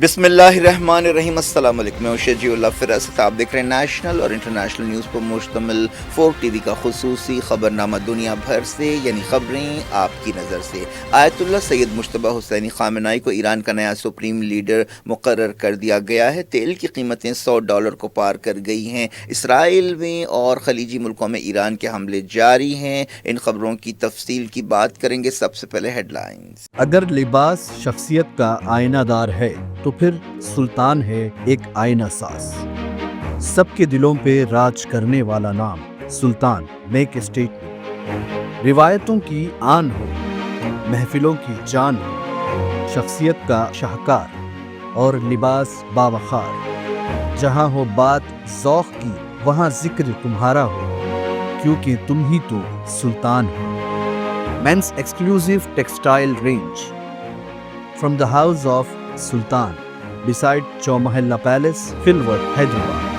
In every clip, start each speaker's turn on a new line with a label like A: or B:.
A: بسم اللہ الرحمن الرحیم۔ السلام علیکم، میں شجیع اللہ فراست۔ آپ دیکھ رہے ہیں نیشنل اور انٹرنیشنل نیوز پر مشتمل 4 ٹی وی کا خصوصی خبرنامہ دنیا بھر سے، یعنی خبریں آپ کی نظر سے۔ آیت اللہ سید مجتبی حسینی خامنہئی کو ایران کا نیا سپریم لیڈر مقرر کر دیا گیا ہے۔ تیل کی قیمتیں $100 کو پار کر گئی ہیں۔ اسرائیل میں اور خلیجی ملکوں میں ایران کے حملے جاری ہیں۔ ان خبروں کی تفصیل کی بات کریں گے۔ سب سے پہلے ہیڈ لائنز۔
B: اگر لباس شخصیت کا آئینہ دار ہے تو پھر سلطان ہے ایک آئینہ ساز۔ سب کے دلوں پہ راج کرنے والا نام سلطان، میک اسٹیٹمنٹ۔ روایتوں کی آن ہو، محفلوں کی جان ہو، شخصیت کا شاہکار اور لباس باوقار۔ جہاں ہو بات ذوق کی وہاں ذکر تمہارا ہو، کیونکہ تم ہی تو سلطان ہو۔ Men's exclusive textile range from the house of Sultan beside Chowmahalla palace, floor, Hyderabad.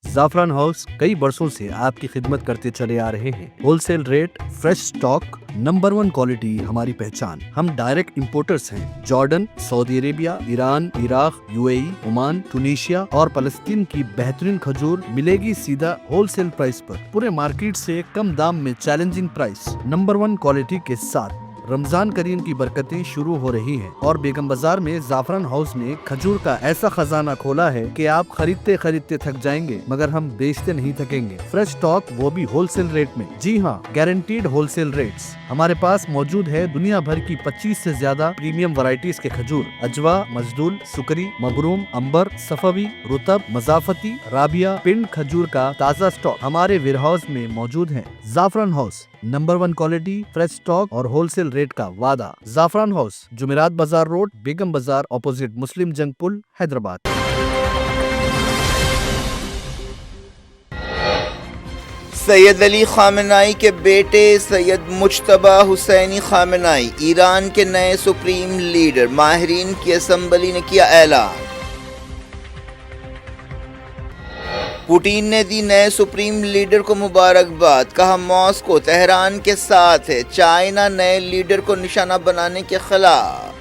B: Zafran house کئی برسوں سے آپ کی خدمت کرتے چلے آ رہے ہیں۔ Wholesale rate, fresh stock, number 1 quality ہماری پہچان۔ ہم ڈائریکٹ امپورٹرز ہیں۔ Jordan, Saudi Arabia, Iran, Iraq, UAE، Oman, Tunisia اور فلسطین کی بہترین کھجور ملے گی سیدھا ہول سیل پرائس پر، پورے مارکیٹ سے کم دام میں چیلنجنگ پرائس، نمبر 1 کوالٹی کے ساتھ۔ رمضان کریم کی برکتیں شروع ہو رہی ہیں اور بیگم بازار میں زعفران ہاؤس نے کھجور کا ایسا خزانہ کھولا ہے کہ آپ خریدتے خریدتے تھک جائیں گے مگر ہم بیچتے نہیں تھکیں گے۔ فریش سٹاک، وہ بھی ہول سیل ریٹ میں۔ جی ہاں، گارنٹیڈ ہول سیل ریٹس۔ ہمارے پاس موجود ہے دنیا بھر کی 25 سے زیادہ پریمیم ورائٹیز کے کھجور، اجوا، مجدول، سکری، مبروم، امبر، صفوی، رطب، مضافتی، رابیہ، پنڈ کھجور کا تازہ سٹاک ہمارے ویئر ہاؤس میں موجود ہے۔ زعفران house, number 1 quality, fresh stock اور ہول سیل ریٹ کا وعدہ۔ زعفران ہاؤس، جمعرات بازار روڈ، بیگم بازار، اپوزٹ مسلم جنگ پل، حیدرآباد۔
A: سید علی خامنہئی کے بیٹے سید مجتبی حسینی خامنہئی ایران کے نئے سپریم لیڈر۔ ماہرین کی اسمبلی نے کیا اعلان۔ پوٹین نے دی نئے سپریم لیڈر کو مبارکباد، کہا ماسکو تہران کے ساتھ ہے، چائنا نئے لیڈر کو نشانہ بنانے کے خلاف۔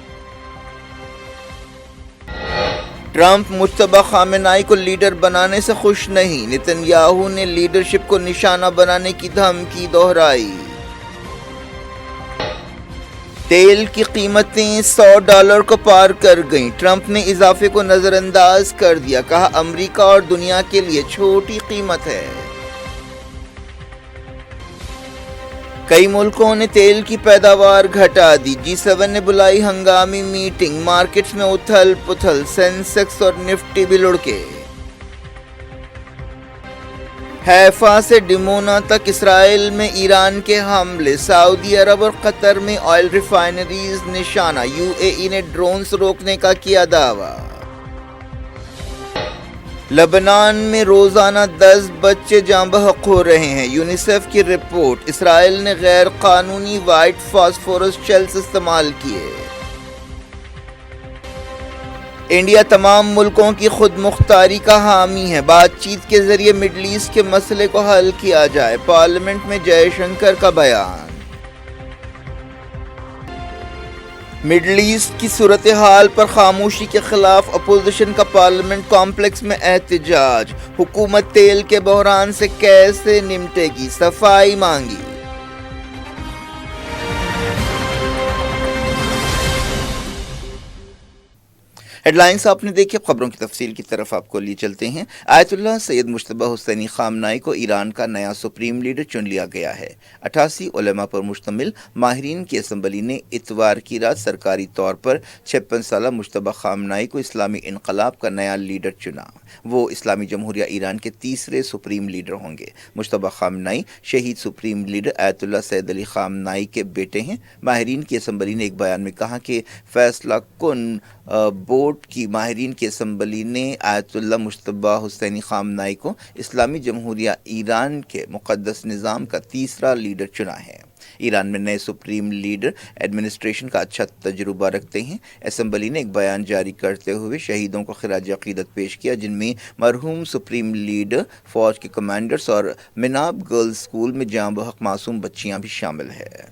A: ٹرمپ مجتبی خامنہئی کو لیڈر بنانے سے خوش نہیں، نتن یاہو نے لیڈرشپ کو نشانہ بنانے کی دھمکی دہرائی۔ تیل کی قیمتیں $100 کو پار کر گئیں، ٹرمپ نے اضافے کو نظر انداز کر دیا، کہا امریکہ اور دنیا کے لیے چھوٹی قیمت ہے۔ کئی ملکوں نے تیل کی پیداوار گھٹا دی، G7 نے بلائی ہنگامی میٹنگ، مارکیٹس میں اتھل پتھل، سینسیکس اور نفٹی بھی لڑکے۔ حیفا سے ڈمونا تک اسرائیل میں ایران کے حملے، سعودی عرب اور قطر میں آئل ریفائنریز نشانہ، UAE نے ڈرونز روکنے کا کیا دعویٰ۔ لبنان میں روزانہ 10 بچے جاں بحق ہو رہے ہیں، یونیسیف کی رپورٹ۔ اسرائیل نے غیر قانونی وائٹ فاسفورس شیلز استعمال کیے۔ انڈیا تمام ملکوں کی خود مختاری کا حامی ہے، بات چیت کے ذریعے مڈل ایسٹ کے مسئلے کو حل کیا جائے، پارلیمنٹ میں جے شنکر کا بیان۔ مڈل ایسٹ کی صورتحال پر خاموشی کے خلاف اپوزیشن کا پارلیمنٹ کمپلیکس میں احتجاج، حکومت تیل کے بحران سے کیسے نمٹے گی، صفائی مانگی۔ ہیڈ لائنز آپ نے دیکھی، خبروں کی تفصیل کی طرف آپ کو لیے چلتے ہیں۔ آیت اللہ سید مجتبی حسینی خامنہئی کو ایران کا نیا سپریم لیڈر چن لیا گیا ہے۔ 88 علماء پر مشتمل ماہرین کی اسمبلی نے اتوار کی رات سرکاری طور پر 56 سالہ مجتبی خامنہئی کو اسلامی انقلاب کا نیا لیڈر چنا۔ وہ اسلامی جمہوریہ ایران کے تیسرے سپریم لیڈر ہوں گے۔ مجتبی خامنہئی شہید سپریم لیڈر آیت اللہ سید علی خامنہئی کے بیٹے ہیں۔ ماہرین کی اسمبلی نے ایک بیان میں کہا کہ فیصلہ کن بورڈ کی ماہرین کی اسمبلی نے آیت اللہ مجتبی حسینی خامنہئی کو اسلامی جمہوریہ ایران کے مقدس نظام کا تیسرا لیڈر چنا ہے۔ ایران میں نئے سپریم لیڈر ایڈمنسٹریشن کا اچھا تجربہ رکھتے ہیں۔ اسمبلی نے ایک بیان جاری کرتے ہوئے شہیدوں کو خراج عقیدت پیش کیا، جن میں مرحوم سپریم لیڈر، فوج کے کمانڈرز اور مناب گرلز اسکول میں جاں بحق معصوم بچیاں بھی شامل ہیں۔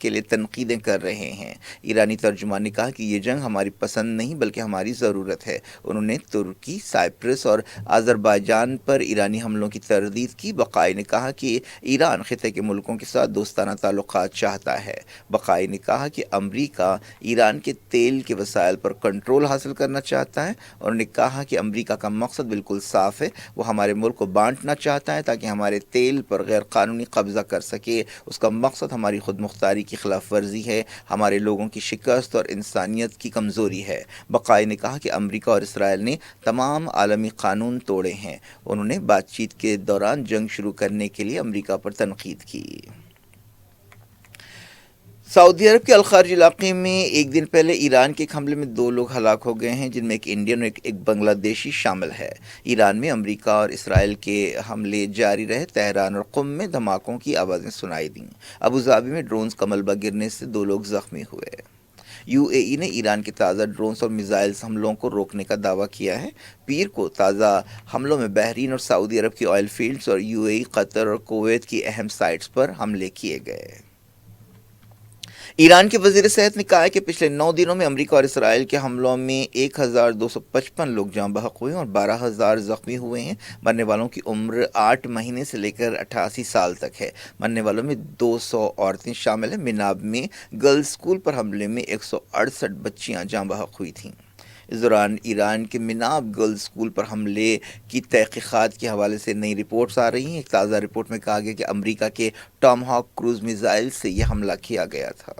A: کے لیے تنقیدیں کر رہے ہیں۔ ایرانی ترجمان نے کہا کہ یہ جنگ ہماری پسند نہیں بلکہ ہماری ضرورت ہے۔ انہوں نے ترکی، سائپرس اور آذربائیجان پر ایرانی حملوں کی تردید کی۔ بقائی نے کہا کہ ایران خطے کے ملکوں کے ساتھ دوستانہ تعلقات چاہتا ہے۔ بقائی نے کہا کہ امریکہ ایران کے تیل کے وسائل پر کنٹرول حاصل کرنا چاہتا ہے۔ انہوں نے کہا کہ امریکہ کا مقصد بالکل صاف ہے، وہ ہمارے ملک کو بانٹنا چاہتا ہے تاکہ ہمارے تیل پر غیر قانونی قبضہ کر سکے۔ اس کا مقصد ہماری خود مختاری کی خلاف ورزی ہے، ہمارے لوگوں کی شکست اور انسانیت کی کمزوری ہے۔ بقائی نے کہا کہ امریکہ اور اسرائیل نے تمام عالمی قانون توڑے ہیں۔ انہوں نے بات چیت کے دوران جنگ شروع کرنے کے لیے امریکہ پر تنقید کی۔ سعودی عرب کے الخارج علاقے میں ایک دن پہلے ایران کے ایک حملے میں 2 لوگ ہلاک ہو گئے ہیں، جن میں ایک انڈین اور ایک بنگلہ دیشی شامل ہے۔ ایران میں امریکہ اور اسرائیل کے حملے جاری رہے۔ تہران اور قم میں دھماکوں کی آوازیں سنائی دیں۔ ابوظہبی میں ڈرونز کا ملبہ گرنے سے 2 لوگ زخمی ہوئے۔ UAE نے ایران کے تازہ ڈرونز اور میزائلز حملوں کو روکنے کا دعویٰ کیا ہے۔ پیر کو تازہ حملوں میں بحرین اور سعودی عرب کی آئل فیلڈز اور UAE، قطر اور کویت کی اہم سائٹس پر حملے کیے گئے۔ ایران کے وزیر صحت نے کہا ہے کہ پچھلے 9 دنوں میں امریکہ اور اسرائیل کے حملوں میں 1255 لوگ جاں بحق ہوئے اور 12,000 زخمی ہوئے ہیں۔ مرنے والوں کی عمر 8 مہینے سے لے کر 88 سال تک ہے۔ مرنے والوں میں 200 عورتیں شامل ہیں۔ مناب میں گرلز اسکول پر حملے میں 168 بچیاں جاں بحق ہوئی تھیں۔ اس دوران ایران کے مناب گرلز اسکول پر حملے کی تحقیقات کے حوالے سے نئی رپورٹس آ رہی ہیں۔ ایک تازہ رپورٹ میں کہا گیا کہ امریکہ کے ٹام ہاک کروز میزائل سے یہ حملہ کیا گیا تھا۔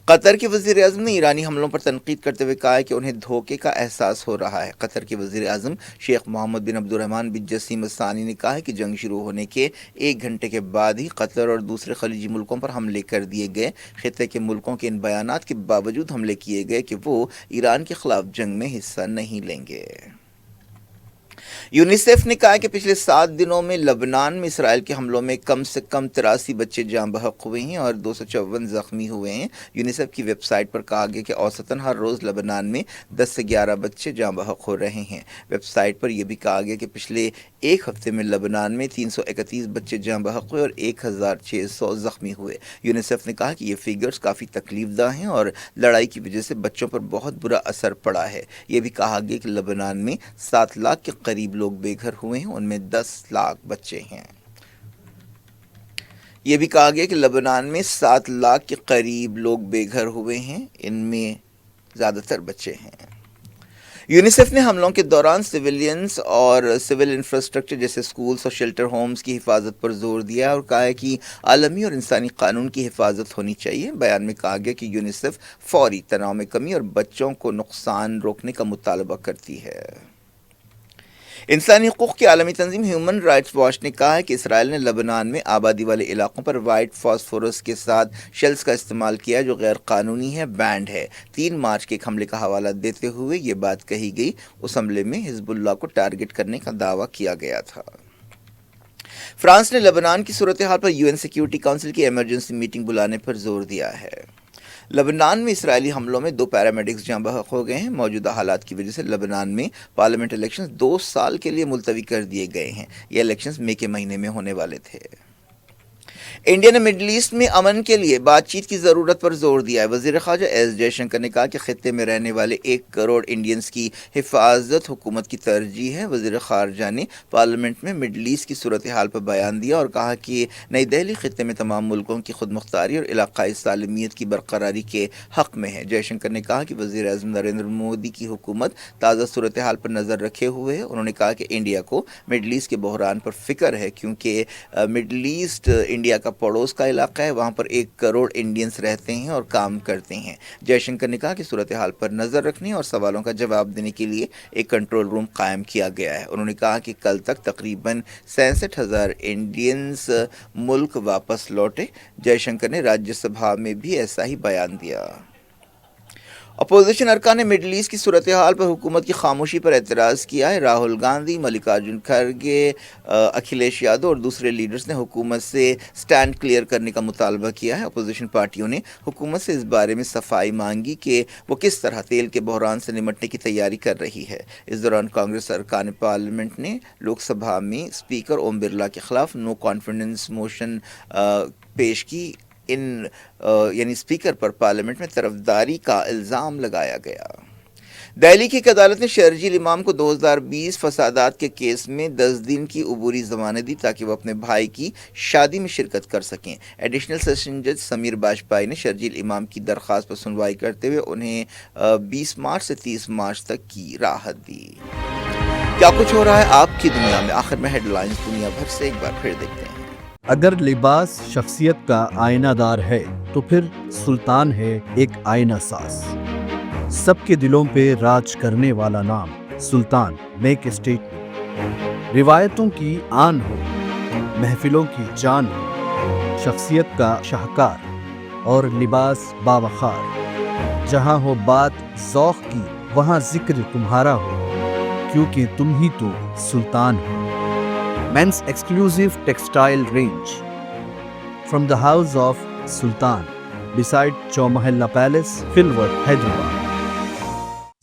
A: قطر کے وزیر اعظم نے ایرانی حملوں پر تنقید کرتے ہوئے کہا ہے کہ انہیں دھوکے کا احساس ہو رہا ہے۔ قطر کے وزیر اعظم شیخ محمد بن عبد الرحمن بن جسیم الثانی نے کہا ہے کہ جنگ شروع ہونے کے 1 گھنٹے کے بعد ہی قطر اور دوسرے خلیجی ملکوں پر حملے کر دیے گئے۔ خطے کے ملکوں کے ان بیانات کے باوجود حملے کیے گئے کہ وہ ایران کے خلاف جنگ میں حصہ نہیں لیں گے۔ یونیسیف نے کہا کہ پچھلے 7 دنوں میں لبنان میں اسرائیل کے حملوں میں کم سے کم 83 بچے جاں بحق ہوئے ہیں اور 254 زخمی ہوئے ہیں۔ یونیسیف کی ویب سائٹ پر کہا گیا کہ اوسطاً ہر روز لبنان میں 10 سے 11 بچے جاں بحق ہو رہے ہیں۔ ویب سائٹ پر یہ بھی کہا گیا کہ پچھلے 1 ہفتے میں لبنان میں 331 بچے جاں بحق ہوئے اور 1600 زخمی ہوئے۔ یونیسیف نے کہا کہ یہ فگرز کافی تکلیف دہ ہیں اور لڑائی کی وجہ سے بچوں پر بہت برا اثر پڑا ہے۔ یہ بھی کہا گیا کہ لبنان میں 7 لاکھ کے قریب لوگ بے گھر ہوئے ہیں، ان میں 10 لاکھ بچے ہیں۔ یہ بھی کہا گیا کہ لبنان میں 7 لاکھ کے قریب لوگ بے گھر ہوئے ہیں، ان میں زیادہ تر بچے ہیں۔ یونیسیف نے حملوں کے دوران سویلینز اور سول انفراسٹرکچر جیسے سکولز اور شیلٹر ہومز کی حفاظت پر زور دیا اور کہا ہے کہ عالمی اور انسانی قانون کی حفاظت ہونی چاہیے۔ بیان میں کہا گیا کہ یونیسیف فوری تناؤ میں کمی اور بچوں کو نقصان روکنے کا مطالبہ کرتی ہے۔ انسانی حقوق کی عالمی تنظیم ہیومن رائٹس واچ نے کہا ہے کہ اسرائیل نے لبنان میں آبادی والے علاقوں پر وائٹ فاسفورس کے ساتھ شیلز کا استعمال کیا جو غیر قانونی ہے، بینڈ ہے۔ 3 مارچ کے ایک حملے کا حوالہ دیتے ہوئے یہ بات کہی گئی۔ اس حملے میں حزب اللہ کو ٹارگٹ کرنے کا دعویٰ کیا گیا تھا۔ فرانس نے لبنان کی صورتحال پر UN سیکیورٹی کونسل کی ایمرجنسی میٹنگ بلانے پر زور دیا ہے۔ لبنان میں اسرائیلی حملوں میں 2 پیرامیڈکس جاں بحق ہو گئے ہیں۔ موجودہ حالات کی وجہ سے لبنان میں پارلیمنٹ الیکشنز 2 سال کے لیے ملتوی کر دیے گئے ہیں۔ یہ الیکشنز مئی کے مہینے میں ہونے والے تھے۔ انڈیا نے مڈل ایسٹ میں امن کے لیے بات چیت کی ضرورت پر زور دیا ہے۔ وزیر خارجہ ایس جے شنکر نے کہا کہ خطے میں رہنے والے 1 کروڑ انڈینز کی حفاظت حکومت کی ترجیح ہے۔ وزیر خارجہ نے پارلیمنٹ میں مڈل ایسٹ کی صورتحال پر بیان دیا اور کہا کہ نئی دہلی خطے میں تمام ملکوں کی خود مختاری اور علاقائی سالمیت کی برقراری کے حق میں ہے۔ جے شنکر نے کہا کہ وزیر اعظم نریندر مودی کی حکومت تازہ صورتحال پر نظر رکھے ہوئے ہے۔ انہوں نے کہا کہ انڈیا کو مڈل ایسٹ کے بحران پر فکر ہے کیونکہ مڈل ایسٹ انڈیا کا پڑوس کا علاقہ ہے، وہاں پر 1 کروڑ انڈینز رہتے ہیں اور کام کرتے ہیں۔ جے شنکر نے کہا کہ صورتحال پر نظر رکھنے اور سوالوں کا جواب دینے کے لیے ایک کنٹرول روم قائم کیا گیا ہے۔ انہوں نے کہا کہ کل تک تقریباً 66,000 انڈینز ملک واپس لوٹے۔ جے شنکر نے راجیہ سبھا میں بھی ایسا ہی بیان دیا۔ اپوزیشن ارکان نے مڈل ایسٹ کی صورتحال پر حکومت کی خاموشی پر اعتراض کیا ہے۔ راہل گاندھی، ملکارجن کھڑگے، اکھلیش یادو اور دوسرے لیڈرز نے حکومت سے سٹینڈ کلیئر کرنے کا مطالبہ کیا ہے۔ اپوزیشن پارٹیوں نے حکومت سے اس بارے میں صفائی مانگی کہ وہ کس طرح تیل کے بحران سے نمٹنے کی تیاری کر رہی ہے۔ اس دوران کانگریس ارکان پارلیمنٹ نے لوک سبھا میں اسپیکر اوم برلا کے خلاف نو کانفیڈنس موشن پیش کی. یعنی اسپیکر پر پارلیمنٹ میں طرفداری کا الزام لگایا گیا. دہلی کی ایک عدالت نے شرجیل امام کو 2020 فسادات کے کیس میں 10 دن کی عبوری ضمانت دی تاکہ وہ اپنے بھائی کی شادی میں شرکت کر سکیں. ایڈیشنل سیشن جج سمیر باجپائی نے شرجیل امام کی درخواست پر سنوائی کرتے ہوئے انہیں 20 مارچ سے 30 مارچ تک کی راحت دی. کیا کچھ ہو رہا ہے آپ کی دنیا میں؟ آخر میں ہیڈ لائنز دنیا بھر سے ایک بار پھر دیکھتے ہیں.
B: اگر لباس شخصیت کا آئینہ دار ہے تو پھر سلطان ہے ایک آئینہ ساز. سب کے دلوں پہ راج کرنے والا نام سلطان میک اسٹیٹ میں. روایتوں کی آن ہو، محفلوں کی جان ہو، شخصیت کا شاہکار اور لباس باوقار. جہاں ہو بات ذوق کی وہاں ذکر تمہارا ہو، کیونکہ تم ہی تو سلطان ہو. Men's exclusive textile range from the house of Sultan beside Chowmahalla Palace, Filwar, Hyderabad.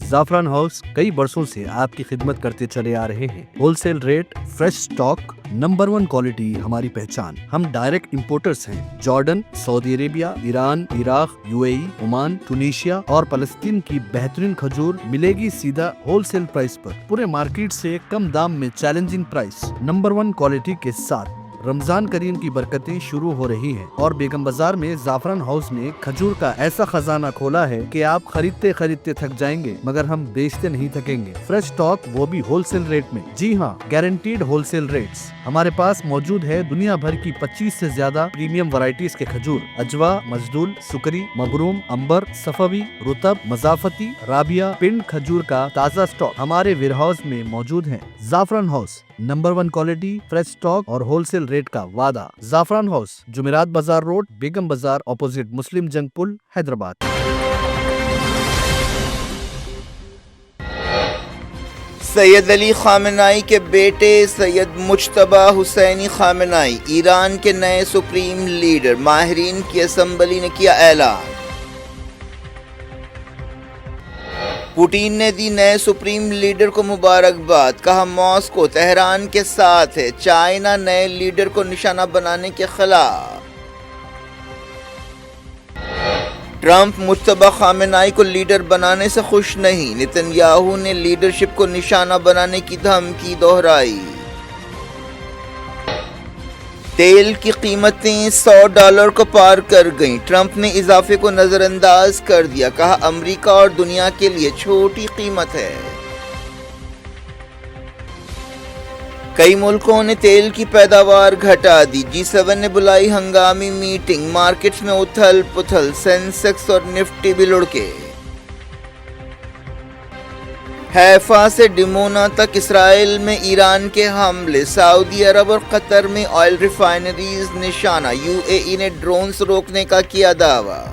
B: زعفران ہاؤس کئی برسوں سے آپ کی خدمت کرتے چلے آ رہے ہیں. Wholesale rate, fresh stock, number 1 quality ہماری پہچان. ہم ڈائریکٹ امپورٹرز ہیں. Jordan, Saudi Arabia, Iran, Iraq, UAE، Oman, Tunisia اور فلسطین کی بہترین کھجور ملے گی سیدھا ہول سیل پرائس پر. پورے مارکیٹ سے کم دام میں چیلنجنگ پرائس، نمبر 1 کوالٹی کے ساتھ. رمضان کریم کی برکتیں شروع ہو رہی ہیں اور بیگم بازار میں زعفران ہاؤس نے کھجور کا ایسا خزانہ کھولا ہے کہ آپ خریدتے خریدتے تھک جائیں گے مگر ہم بیچتے نہیں تھکیں گے. فریش سٹاک، وہ بھی ہول سیل ریٹ میں. جی ہاں، گارنٹیڈ ہول سیل ریٹس. ہمارے پاس موجود ہے دنیا بھر کی 25 سے زیادہ پریمیم ورائٹیز کے کھجور. اجوا، مجدول، سکری، مبروم، امبر، صفوی، رطب، مضافتی، رابیہ، پنڈ کھجور کا تازہ سٹاک ہمارے ویئر ہاؤس میں موجود ہے. زعفران house, number 1 quality, fresh stock اور ہول سیل ریٹ کا وعدہ. زعفران ہاؤس، جمعرات بازار روڈ، بیگم بازار، اپوزٹ مسلم جنگ پل، حیدرآباد.
A: سید علی خامنائی کے بیٹے سید مجتبی حسینی خامنائی ایران کے نئے سپریم لیڈر. ماہرین کی اسمبلی نے کیا اعلان. پوٹین نے دی نئے سپریم لیڈر کو مبارکباد. کہا ماسکو تہران کے ساتھ ہے، چائنا نئے لیڈر کو نشانہ بنانے کے خلاف. ٹرمپ مجتبی خامنائی کو لیڈر بنانے سے خوش نہیں. نتن یاہو نے لیڈرشپ کو نشانہ بنانے کی دھمکی دہرائی. تیل کی قیمتیں $100 کو پار کر گئیں. ٹرمپ نے اضافے کو نظر انداز کر دیا. کہا امریکہ اور دنیا کے لیے چھوٹی قیمت ہے. کئی ملکوں نے تیل کی پیداوار گھٹا دی. G7 نے بلائی ہنگامی میٹنگ. مارکیٹس میں اتھل پتھل، سینسیکس اور نفٹی بھی لڑکے. حیفا سے ڈمونا تک اسرائیل میں ایران کے حملے. سعودی عرب اور قطر میں آئل ریفائنریز نشانہ. UAE نے ڈرونز روکنے کا کیا دعویٰ.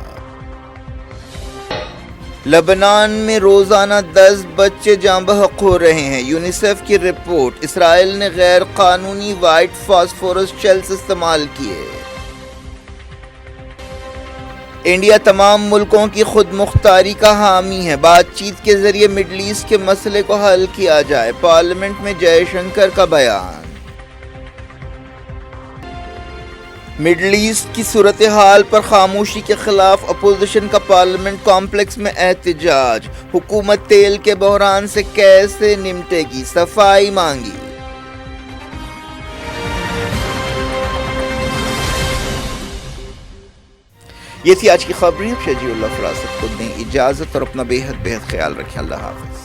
A: لبنان میں روزانہ 10 بچے جاں بحق ہو رہے ہیں. یونیسیف کی رپورٹ. اسرائیل نے غیر قانونی وائٹ فاسفورس شیلز استعمال کیے. انڈیا تمام ملکوں کی خود مختاری کا حامی ہے. بات چیت کے ذریعے مڈل ایسٹ کے مسئلے کو حل کیا جائے. پارلیمنٹ میں جے شنکر کا بیان. مڈل ایسٹ کی صورتحال پر خاموشی کے خلاف اپوزیشن کا پارلیمنٹ کمپلیکس میں احتجاج. حکومت تیل کے بحران سے کیسے نمٹے گی، صفائی مانگی. یہ تھی آج کی خبریں. شجیع اللہ فراست کو دیں اجازت اور اپنا بے حد خیال رکھیں. اللہ حافظ.